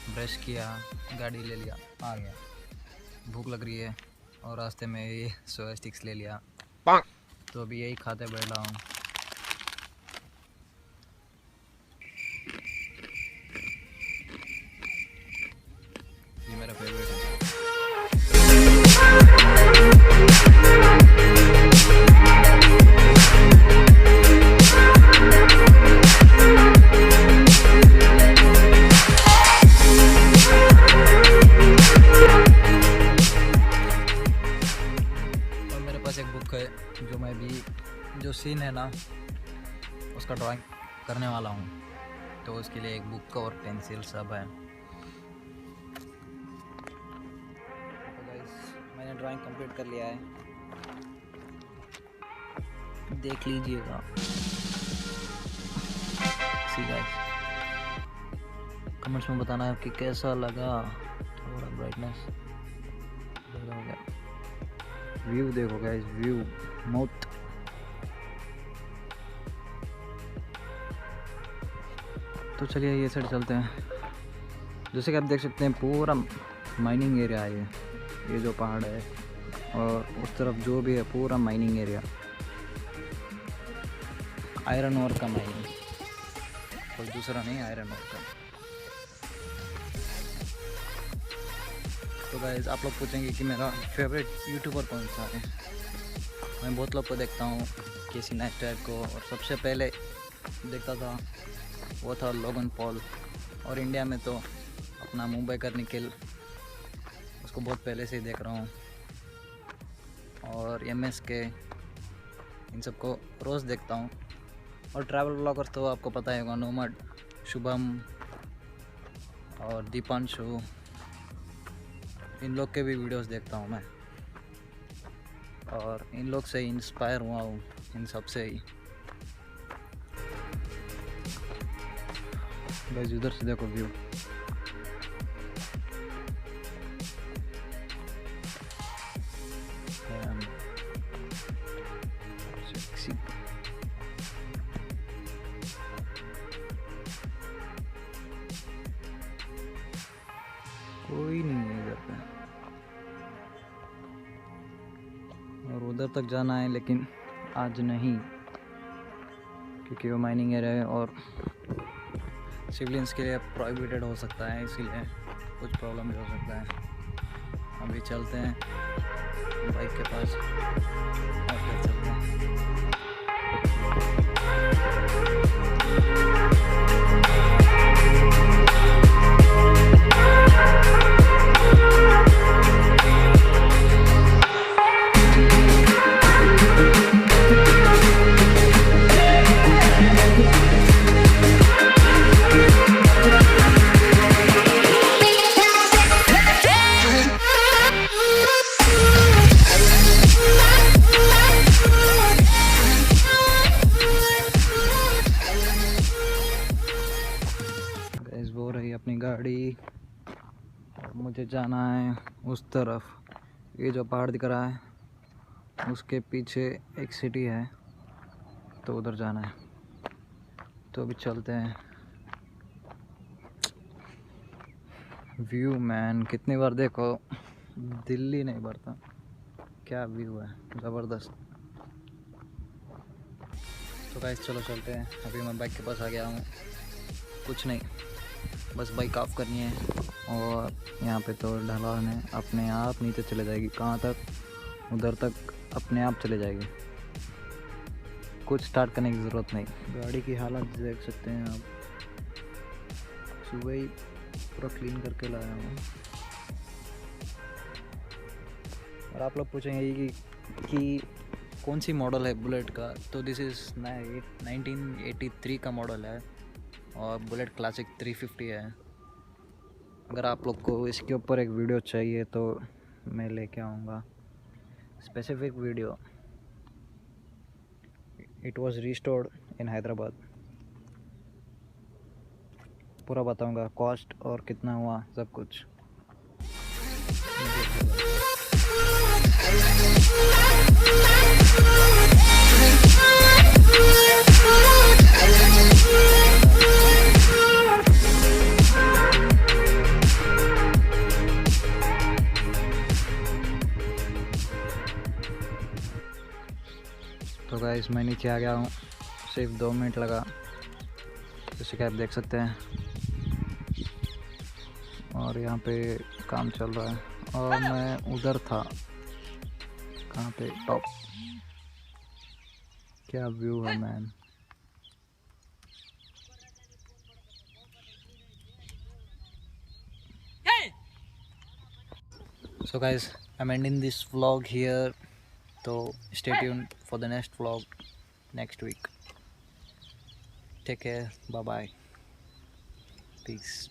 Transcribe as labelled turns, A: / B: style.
A: Brush किया, गाड़ी ले लिया, आ गया। भूख लग रही है और रास्ते में ये सोया स्टिक्स ले लिया, तो अभी यही खाते बैठा हूँ। ये मेरा फेवरेट है। और मेरे पास एक बुक है जो मैं भी जो सीन है ना उसका ड्राइंग करने वाला हूँ, तो उसके लिए एक बुक और पेंसिल सब है। तो गाइस मैंने ड्राइंग कंप्लीट कर लिया है, देख लीजिएगा। सी गाइस, कमेंट्स में बताना है कि कैसा लगा। थोड़ा ब्राइटनेस ज़्यादा हो गया। व्यू देखो गाइस, व्यू मौत। तो चलिए ये साइड चलते हैं। जैसे कि आप देख सकते हैं पूरा माइनिंग एरिया है ये जो पहाड़ है, और उस तरफ जो भी है पूरा माइनिंग एरिया, आयरन ओर का माइनिंग, कोई दूसरा नहीं, आयरन ओर का। तो गाइस आप लोग पूछेंगे कि मेरा फेवरेट यूट्यूबर कौन सा है। मैं बहुत लोग को देखता हूँ, केसी नेस्टर को, और सबसे पहले देखता था वो था लोगन पॉल, और इंडिया में तो अपना मुंबई का निखिल, उसको बहुत पहले से ही देख रहा हूँ, और MS के, इन सबको रोज़ देखता हूँ। और ट्रैवल ब्लॉगर्स तो आपको पता ही होगा, नोमड, शुभम और दीपांशु, इन लोग के भी वीडियोस देखता हूँ मैं, और इन लोग से इंस्पायर हुआ हूँ, इन सब से ही। गाइस उधर से देखो व्यू, कोई नहीं है इधर पे, और उधर तक जाना है लेकिन आज नहीं, क्योंकि वो माइनिंग एरिया है और सिविलियंस के लिए प्रोहिबिटेड हो सकता है, इसीलिए कुछ प्रॉब्लम भी हो सकता है। अभी चलते हैं बाइक के पास और फिर चलते हैं। वो रही अपनी गाड़ी, और मुझे जाना है उस तरफ। ये जो पहाड़ दिख रहा है उसके पीछे एक सिटी है, तो उधर जाना है। तो अभी चलते हैं। व्यू मैन, कितनी बार देखो दिल्ली नहीं भरता, क्या व्यू है, ज़बरदस्त। तो गाइस चलो चलते हैं। अभी मैं बाइक के पास आ गया हूँ, कुछ नहीं, बस बाइक ऑफ करनी है, और यहाँ पे तो ढलान है, अपने आप नीचे चले जाएगी। कहाँ तक? उधर तक अपने आप चले जाएगी, कुछ स्टार्ट करने की ज़रूरत नहीं। गाड़ी की हालत देख सकते हैं आप, सुबह ही पूरा क्लीन करके लाया हूँ। और आप लोग पूछेंगे कि कौन सी मॉडल है बुलेट का, तो दिस इज़ 1983 का मॉडल है, और बुलेट क्लासिक 350 है। अगर आप लोग को इसके ऊपर एक वीडियो चाहिए तो मैं लेके आऊँगा, specific video. It was restored in Hyderabad, पूरा बताऊँगा, कॉस्ट और कितना हुआ, सब कुछ। गाइस मैं नीचे आ गया हूँ, सिर्फ 2 मिनट लगा, जैसे कि आप देख सकते हैं। और यहाँ पे काम चल रहा है और मैं उधर था, कहाँ पे, टॉप। क्या व्यू है man. So guys, I'm ending this vlog here. So stay tuned for the next vlog next week. Take care. Bye bye. Peace.